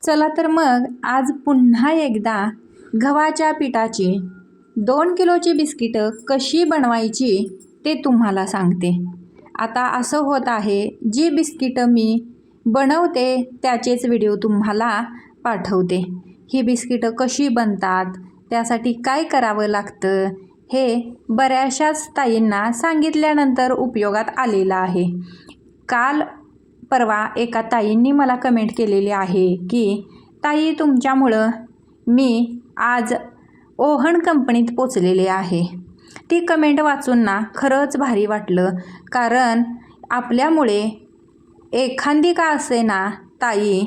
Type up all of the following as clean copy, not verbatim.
चला तर मग आज पुन्हा एकदा गव्हाच्या पिठाची 2 किलोची बिस्किटं कशी बनवायची ते तुम्हाला सांगते। आता असं होत आहे, जी बिस्किटं मी बनवते त्याचेच व्हिडिओ तुम्हाला पाठवते। ही बिस्किटं कशी बनतात, त्यासाठी काय करावं लागतं, हे बऱ्याचशाच ताईंना सांगितल्यानंतर उपयोगात आलेलं आहे। काल परवा एका ताईंनी मला कमेंट केलेली आहे की ताई, तुमच्यामुळं मी आज ओहन कंपनीत पोचलेले आहे। ती कमेंट वाचून ना खरंच भारी वाटलं, कारण आपल्यामुळे एखादी का असेना ताई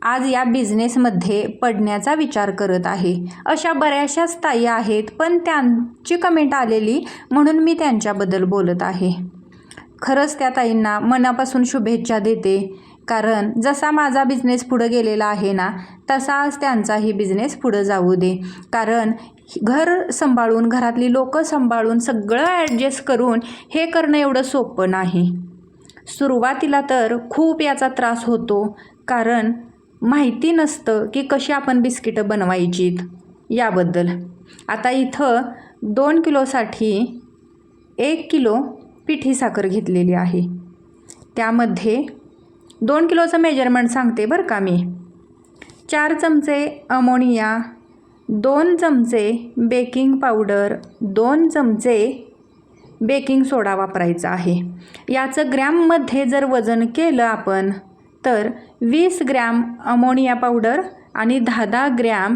आज या बिझनेसमध्ये पडण्याचा विचार करत आहे। अशा बऱ्याचशाच ताई आहेत, पण त्यांची कमेंट आलेली म्हणून मी त्यांच्याबद्दल बोलत आहे। खरंच त्या ताईंना मनापासून शुभेच्छा देते, कारण जसा माझा बिझनेस पुढे गेलेला आहे ना, तसाच त्यांचाही बिझनेस पुढे जाऊ दे। कारण घर सांभाळून, घरातली लोकं सांभाळून, सगळं ॲडजस्ट करून हे करणं एवढं सोपं नाही। सुरुवातीला तर खूप याचा त्रास होतो, कारण माहिती नसतं की कशी आपण बिस्किटं बनवायचीत याबद्दल। आता इथं 2 किलोसाठी 1 किलो पिठी साखर घेतलेली आहे। त्यामध्ये 2 किलोचं मेजरमेंट सांगते बरं का मी। 4 चमचे अमोनिया, 2 चमचे बेकिंग पावडर, 2 चमचे बेकिंग सोडा वापरायचा आहे। याचं ग्रॅममध्ये जर वजन केलं आपण तर 20 ग्रॅम अमोनिया पावडर आणि 10 ग्रॅम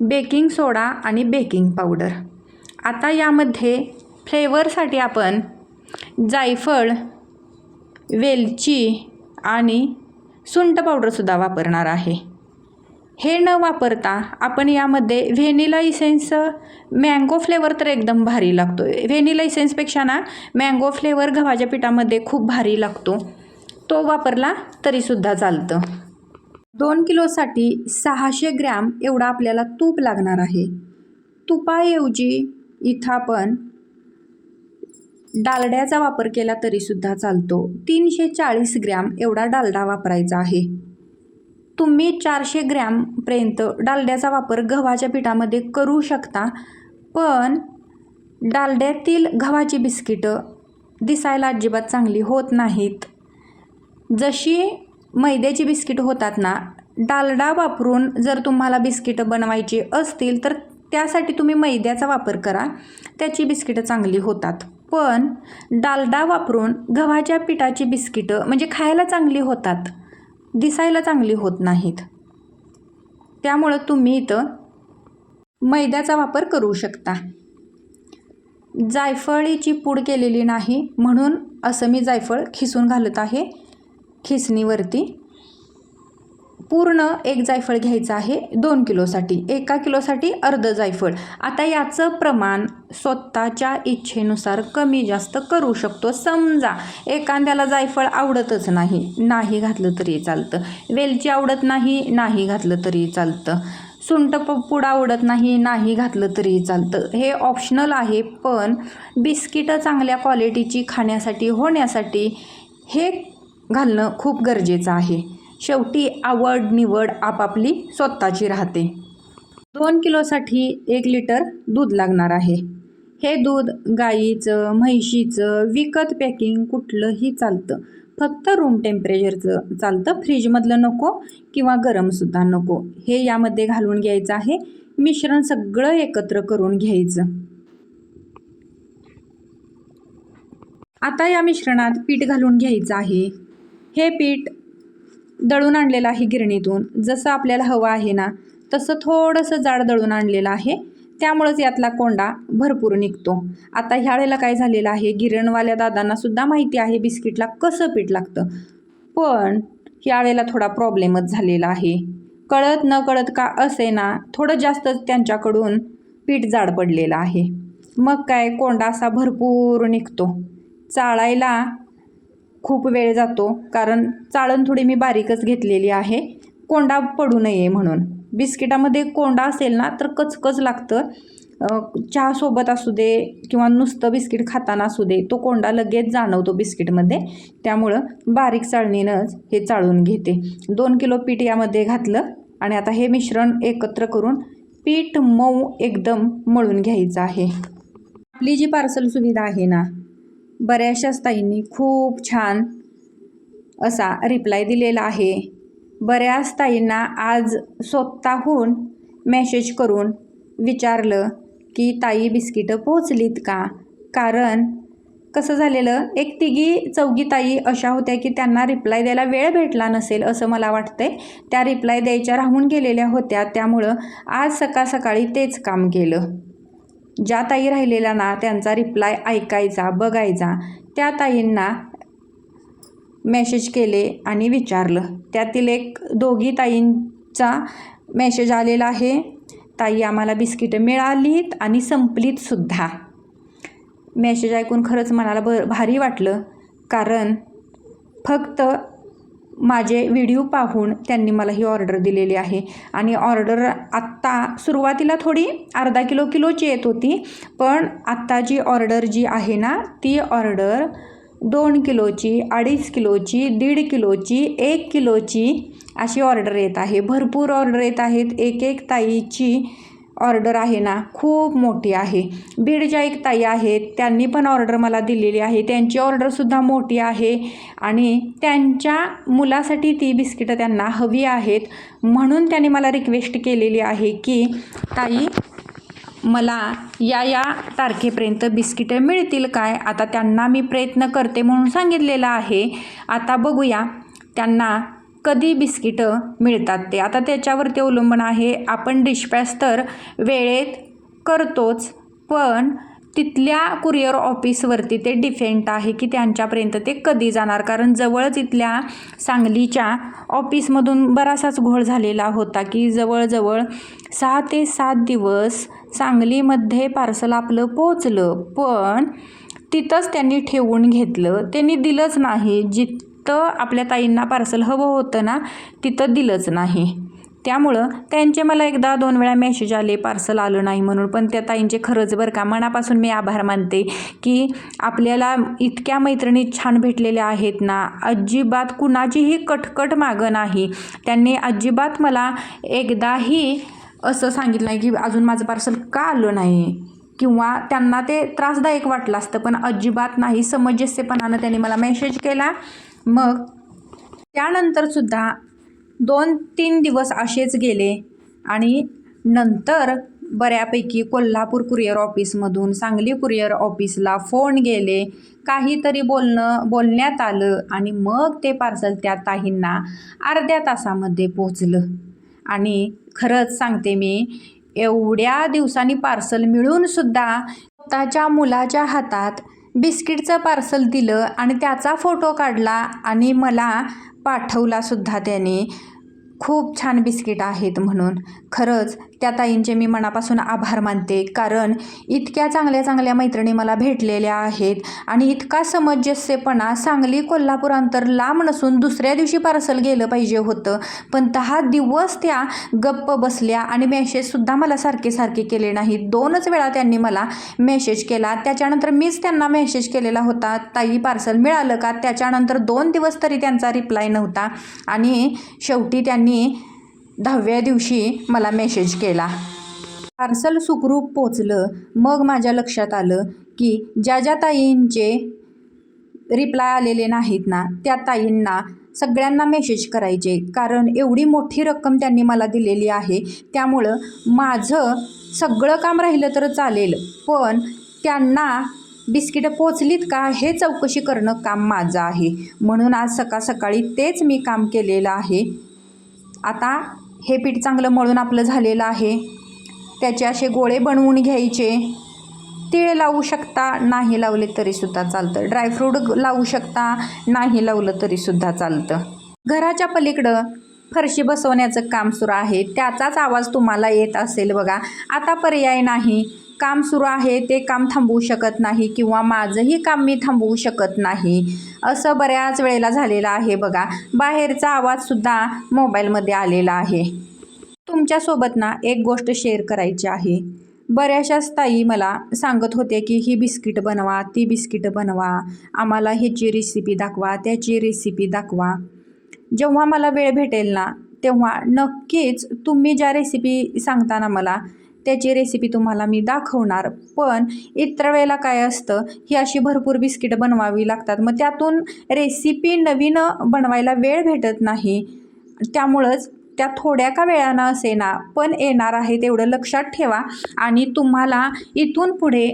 बेकिंग सोडा आणि बेकिंग पावडर। आता यामध्ये फ्लेवरसाठी आपण जायफळ, वेलची आणि सुंठ पावडरसुद्धा वापरणार आहे। हे न वापरता आपण यामध्ये व्हॅनिला इसेन्स, मँगो फ्लेवर तर एकदम भारी लागतो। व्हॅनिला इसेन्सपेक्षा ना मँगो फ्लेवर गव्हाच्या पिठामध्ये खूप भारी लागतो, तो वापरला तरीसुद्धा चालतं। 2 किलोसाठी 600 ग्रॅम एवढा आपल्याला तूप लागणार आहे। तुपाऐवजी इथं आपण डालड्याचा वापर केला तरीसुद्धा चालतो। 340 ग्रॅम एवढा डालडा वापरायचा आहे। तुम्ही 400 ग्रॅमपर्यंत डालड्याचा वापर गव्हाच्या पिठामध्ये करू शकता, पण डालड्यातील गव्हाची बिस्किटं दिसायला अजिबात चांगली होत नाहीत। जशी मैद्याची बिस्किटं होतात ना, डालडा वापरून जर तुम्हाला बिस्किटं बनवायची असतील तर त्यासाठी तुम्ही मैद्याचा वापर करा, त्याची बिस्किटं चांगली होतात। पण डालडा वापरून गव्हाच्या पिठाची बिस्किटं म्हणजे खायला चांगली होतात, दिसायला चांगली होत नाहीत। त्यामुळं तुम्ही इथं मैद्याचा वापर करू शकता। जायफळीची पूड केलेली नाही म्हणून असं मी जायफळ खिसून घालत आहे खिसणीवरती। पूर्ण 1 जायफळ घ्यायचं आहे 2 किलोसाठी। 1 किलोसाठी अर्ध जायफळ। आता याचं प्रमाण स्वतःच्या इच्छेनुसार कमी जास्त करू शकतो। समजा एखाद्याला जायफळ आवडतच नाही, नाही घातलं तरी चालतं। वेलची आवडत नाही, नाही घातलं तरी चालतं। सुंठ पूड आवडत नाही, नाही घातलं तरी चालतं। हे ऑप्शनल आहे, पण बिस्किटं चांगल्या क्वालिटीची खाण्यासाठी होण्यासाठी हे घालणं खूप गरजेचं आहे। शेवटी आवड निवड आपापली स्वतःची राहते। 2 किलोसाठी 1 लिटर दूध लागणार आहे। हे दूध गाईचं, म्हैशीचं, विकत पॅकिंग कुठलंही चालतं, फक्त रूम टेम्परेचरचं चालतं। फ्रीजमधलं नको किंवा गरमसुद्धा नको। हे यामध्ये घालून घ्यायचं आहे। मिश्रण सगळं एकत्र करून घ्यायचं। आता या मिश्रणात पीठ घालून घ्यायचं आहे। हे पीठ दळून आणलेलं आहे गिरणीतून। जसं आपल्याला हवं आहे ना तसं थोडंसं जाड दळून आणलेलं आहे, त्यामुळंच यातला कोंडा भरपूर निघतो। आता ह्या वेळेला काय झालेलं आहे, गिरणवाल्या दादांना सुद्धा माहिती आहे बिस्किटला कसं पीठ लागतं, पण यावेळेला थोडा प्रॉब्लेमच झालेला आहे। कळत न कळत का असे ना, थोडं जास्तच त्यांच्याकडून पीठ जाड पडलेलं आहे। मग काय कोंडा असा भरपूर निघतो। चाळायला खूप वेळ जातो, कारण चाळण थोडी मी बारीकच घेतलेली आहे, कोंडा पडू नये म्हणून। बिस्किटामध्ये कोंडा असेल ना तर कचकच लागतं चहासोबत असू दे किंवा नुसतं बिस्किट खाताना असू दे, तो कोंडा लगेच जाणवतो बिस्किटमध्ये. त्यामुळं बारीक चाळणीनंच हे चाळून घेते. 2 किलो पीठ यामध्ये घातलं आणि आता हे मिश्रण एकत्र करून पीठ मऊ एकदम मळून घ्यायचं आहे. आपली जी पार्सल सुविधा आहे ना, बऱ्याचशाच ताईंनी खूप छान असा रिप्लाय दिलेला आहे. बऱ्याच ताईंना आज स्वतःहून मेसेज करून विचारलं की ताई बिस्किटं पोहोचलीत का. कारण कसं झालेलं, एक तिघी चौघी ताई अशा होत्या की त्यांना रिप्लाय द्यायला वेळ भेटला नसेल असं मला वाटतंय. त्या रिप्लाय द्यायच्या राहून गेलेल्या होत्या. त्यामुळं आज सकाळ सकाळी तेच काम केलं. ज्या ताई राहिलेल्या ना त्यांचा रिप्लाय ऐकायचा, बघायचा. त्या ताईंना मेसेज केले आणि विचारलं. त्यातील एक दोघी ताईंचा मेसेज आलेला आहे, ताई आम्हाला बिस्किटं मिळालीत आणि संपलीत सुद्धा. मेसेज ऐकून खरंच मनाला भारी वाटलं. कारण फक्त माझे व्हिडिओ पाहून त्यांनी मला ही ऑर्डर दिलेली आहे. आणि ऑर्डर आत्ता सुरुवातीला थोडी अर्धा किलोची येत होती, पण आत्ता जी ऑर्डर जी आहे ना, ती ऑर्डर 2 किलोची, 2.5 किलोची, 1.5 किलोची, 1 किलोची अशी ऑर्डर येत आहे. भरपूर ऑर्डर येत आहेत. एक ताईची ऑर्डर आहे ना खूप मोठी आहे. बीडच्या एक ताई आहेत, त्यांनी पण ऑर्डर मला दिलेली आहे. त्यांची ऑर्डरसुद्धा मोठी आहे आणि त्यांच्या मुलासाठी ती बिस्किटं त्यांना हवी आहेत. म्हणून त्यांनी मला रिक्वेस्ट केलेली आहे की ताई मला या तारखेपर्यंत बिस्किटं मिळतील काय. आता त्यांना मी प्रयत्न करते म्हणून सांगितलेलं आहे. आता बघूया त्यांना कधी बिस्किटं मिळतात ते. आता त्याच्यावरती अवलंबून आहे. आपण डिस्पॅच तर वेळेत करतोच, पण तिथल्या कुरिअर ऑफिसवरती ते डिपेंड आहे की त्यांच्यापर्यंत ते कधी जाणार. कारण जवळच इथल्या सांगलीच्या ऑफिसमधून बराचसाच घोळ झालेला होता की जवळजवळ 6 ते 7 दिवस सांगलीमध्ये पार्सल आपलं पोचलं, पण तिथंच त्यांनी ठेवून घेतलं. त्यांनी दिलंच नाही. जिथं आपल्या ताईंना पार्सल हवं होतं ना, तिथं दिलंच नाही. त्यामुळं त्यांचे मला 1-2 वेळा मेसेज आले पार्सल आलं नाही म्हणून. पण त्या ताईंचे खरंच बरं का मनापासून मी आभार मानते की आपल्याला इतक्या मैत्रिणी छान भेटलेल्या आहेत ना. अजिबात कुणाचीही कटकट मागं नाही. त्यांनी अजिबात मला एकदाही असं सांगितलं नाही की अजून माझं पार्सल का आलं नाही, किंवा त्यांना ते त्रासदायक वाटलं असतं, पण अजिबात नाही. समंजस्यपणानं त्यांनी मला मेसेज केला. मग त्यानंतरसुद्धा 2-3 दिवस असेच गेले आणि नंतर बऱ्यापैकी कोल्हापूर कुरिअर ऑफिसमधून सांगली कुरिअर ऑफिसला फोन गेले, काहीतरी बोलण्यात आलं आणि मग ते पार्सल त्या ताईंना अर्ध्या तासामध्ये पोचलं. आणि खरंच सांगते मी, एवढ्या दिवसांनी पार्सल मिळूनसुद्धा स्वतःच्या मुलाच्या हातात बिस्किटचं पार्सल दिलं आणि त्याचा फोटो काढला आणि मला पाठवलासुद्धा त्याने. खूप छान बिस्किट आहेत म्हणून. खरंच त्या ताईंचे मी मनापासून आभार मानते. कारण इतक्या चांगल्या मैत्रिणी मला भेटलेल्या आहेत आणि इतका समंजस्यपणा. सांगली कोल्हापूर अंतर लांब नसून दुसऱ्या दिवशी पार्सल गेलं पाहिजे होतं, पण 10 दिवस त्या गप्प बसल्या आणि मेसेजसुद्धा मला सारखे केले नाहीत. 2च वेळा त्यांनी मला मेसेज केला. त्याच्यानंतर मीच त्यांना मेसेज केलेला होता, ताई पार्सल मिळालं का. त्याच्यानंतर 2 दिवस तरी त्यांचा रिप्लाय नव्हता आणि शेवटी त्यांनी 10व्या दिवशी मला मेसेज केला. पार्सल सुखरूप पोचलं. मग माझ्या लक्षात आलं की ज्या ताईंचे रिप्लाय आलेले नाहीत ना, त्या ताईंना सगळ्यांना मेसेज करायचे. कारण एवढी मोठी रक्कम त्यांनी मला दिलेली आहे. त्यामुळं माझं सगळं काम राहिलं तर चालेल, पण त्यांना बिस्किटं पोचलीत का हे चौकशी करणं काम माझं आहे. म्हणून आज सकाळी तेच मी काम केलेलं आहे. आता हे पीठ चांगलं मळून आपलं झालेलं आहे. त्याचे असे गोळे बनवून घ्यायचे. तीळ लावू शकता, नाही लावले तरीसुद्धा चालतं. ड्रायफ्रूट लावू शकता, नाही लावलं तरीसुद्धा चालतं. घराच्या पलीकडं फरशी बसवण्याचं काम सुरू आहे. त्याचाच आवाज तुम्हाला येत असेल बघा. आता पर्याय नाही. काम सुरू आहे, ते काम थांबवू शकत नाही किंवा माझंही काम मी थांबवू शकत नाही. असं बऱ्याच वेळेला झालेलं आहे बघा. बाहेरचा आवाजसुद्धा मोबाईलमध्ये आलेला आहे. तुमच्यासोबत ना एक गोष्ट शेअर करायची आहे. बऱ्याचशाच ताई मला सांगत होते की ही बिस्किट बनवा, ती बिस्किट बनवा, आम्हाला ह्याची रेसिपी दाखवा, त्याची रेसिपी दाखवा. जेव्हा मला वेळ भेटेल ना तेव्हा नक्कीच तुम्ही ज्या रेसिपी सांगता ना मला त्याची रेसिपी तुम्हाला मी दाखवणार. पण इतर वेळेला काय असतं, ही अशी भरपूर बिस्किटं बनवावी लागतात, मग त्यातून रेसिपी नवीन बनवायला वेळ भेटत नाही. त्यामुळंच त्या थोड्या का वेळानं असेना पण येणार आहे तेवढं लक्षात ठेवा. आणि तुम्हाला इथून पुढे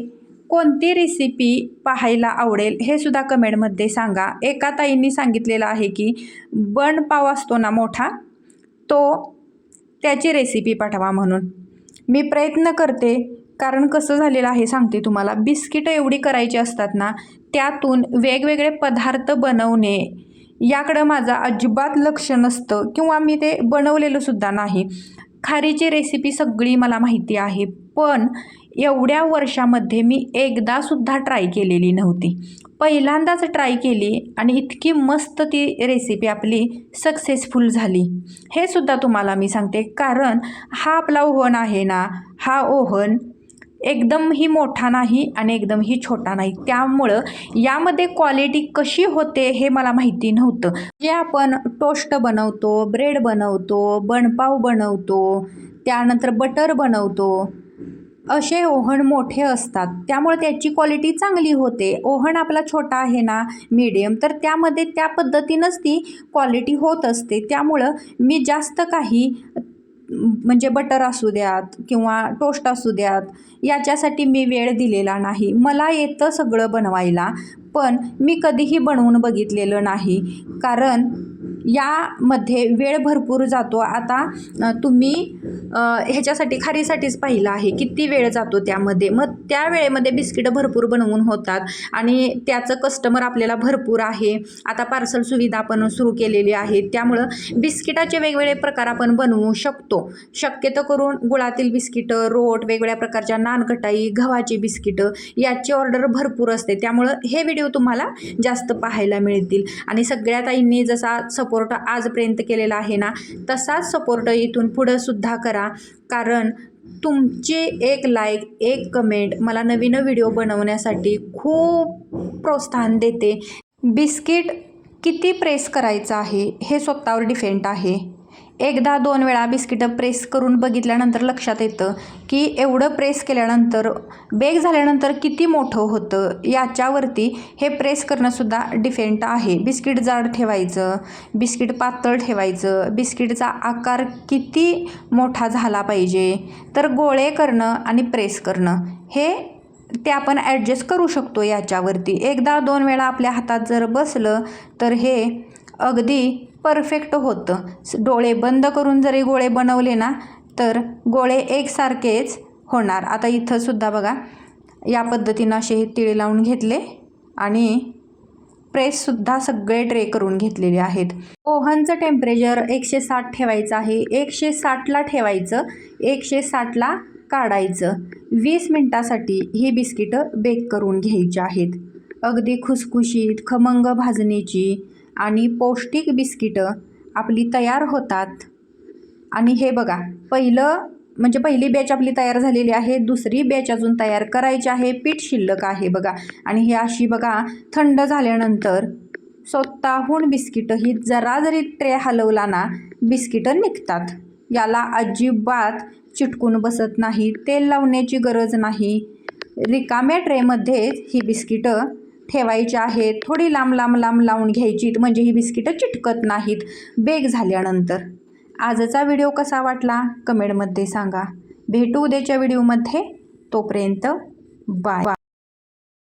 कोणती रेसिपी पाहायला आवडेल हे सुद्धा कमेंटमध्ये सांगा. एका ताईंनी सांगितलेलं आहे की बन पाव असतो ना मोठा, तो त्याची रेसिपी पाठवा म्हणून. मी प्रयत्न करते, कारण कसं झालेलं आहे सांगते तुम्हाला. बिस्किटं एवढी करायची असतात ना, त्यातून वेगवेगळे पदार्थ बनवणे याकडं माझं अजिबात लक्ष नसतं किंवा मी ते बनवलेलं सुद्धा नाही. खारीची रेसिपी सगळी मला माहिती आहे, पण एवढ्या वर्षामध्ये मी एकदासुद्धा ट्राय केलेली नव्हती. पहिल्यांदाच ट्राय केली आणि इतकी मस्त ती रेसिपी आपली सक्सेसफुल झाली. हे सुद्धा तुम्हाला मी सांगते, कारण हा आपला ओव्हन आहे ना, हा ओव्हन एकदमही मोठा नाही आणि एकदमही छोटा नाही. त्यामुळं यामध्ये क्वालिटी कशी होते हे मला माहिती नव्हतं. जे आपण टोस्ट बनवतो, ब्रेड बनवतो, बनपाव बनवतो, त्यानंतर बटर बनवतो, असे ओव्हन मोठे असतात, त्यामुळे त्याची क्वालिटी चांगली होते. ओव्हन आपला छोटा आहे ना, मीडियम, तर त्यामध्ये त्या पद्धतीनंच ती क्वालिटी होत असते. त्यामुळं मी जास्त काही म्हणजे बटर असू द्यात किंवा टोस्ट असू द्यात याच्यासाठी मी वेळ दिलेला नाही. मला येतं सगळं बनवायला, पण मी कधीही बनवून बघितलेलं नाही, कारण यामध्ये वेळ भरपूर जातो. आता तुम्ही ह्याच्यासाठी खारीसाठीच पाहिलं आहे किती वेळ जातो त्यामध्ये. मग त्या वेळेमध्ये बिस्किटं भरपूर बनवून होतात आणि त्याचं कस्टमर आपल्याला भरपूर आहे. आता पार्सल सुविधा आपण सुरू केलेली आहे, त्यामुळं बिस्किटाचे वेगवेगळे प्रकार आपण बनवू शकतो. शक्यतो करून गुळातील बिस्किटं, रोट, वेगवेगळ्या प्रकारच्या नानकटाई, गव्हाची बिस्किटं याची ऑर्डर भरपूर असते. त्यामुळं हे व्हिडिओ तुम्हाला जास्त पाहायला मिळतील. आणि सगळ्या ताईंनी जसा सपोर्ट आजपर्यंत केलेला आहे ना, तसाच सपोर्ट इथून पुढं सुद्धा करा, कारण तुमची एक लाईक, एक कमेंट मला नवीन व्हिडिओ बनवण्यासाठी खूप प्रोत्साहन देते. बिस्किट किती प्रेस करायचं आहे हे स्वतःवर डिपेंड आहे. एकदा 2 वेळा बिस्किटं प्रेस करून बघितल्यानंतर लक्षात येतं की एवढं प्रेस केल्यानंतर, बेक झाल्यानंतर किती मोठं होतं, याच्यावरती हे प्रेस करणंसुद्धा डिपेंड आहे. बिस्किट जाड ठेवायचं, बिस्किट पातळ ठेवायचं, बिस्किटचा आकार किती मोठा झाला पाहिजे, तर गोळे करणं आणि प्रेस करणं हे ते आपण ॲडजस्ट करू शकतो याच्यावरती. एकदा 2 वेळा आपल्या हातात जर बसलं तर हे अगदी परफेक्ट होतं. डोळे बंद करून जरी गोळे बनवले ना तर गोळे एकसारखेच होणार. आता इथं सुद्धा बघा या पद्धतीनं असे हे तिळे लावून घेतले आणि प्रेससुद्धा सगळे ट्रे करून घेतलेले आहेत. ओव्हनचं टेम्परेचर 160 ठेवायचं आहे. 160ला ठेवायचं, 160ला काढायचं. 20 मिनटासाठी ही बिस्किटं बेक करून घ्यायची आहेत. अगदी खुसखुशीत, खमंग भाजणीची आणि पौष्टिक बिस्किटं आपली तयार होतात. आणि हे बघा, पहिली बॅच आपली तयार झालेली आहे, दुसरी बॅच अजून तयार करायची आहे, पीठ शिल्लक आहे बघा. आणि हे अशी बघा थंड झाल्यानंतर स्वतःहून बिस्किटं ही जरा जरी ट्रे हलवला ना बिस्किटं निघतात. याला अजिबात चिटकून बसत नाही, तेल लावण्याची गरज नाही. रिकाम्या ट्रेमध्येच ही बिस्किटं ठेवायची आहेत. थोडी लांब लावून घ्यायची, म्हणजे ही बिस्किटं चिटकत नाहीत बेक झाल्यानंतर. आजचा व्हिडिओ कसा वाटला कमेंटमध्ये सांगा. भेटू उद्याच्या व्हिडिओमध्ये. तोपर्यंत बाय.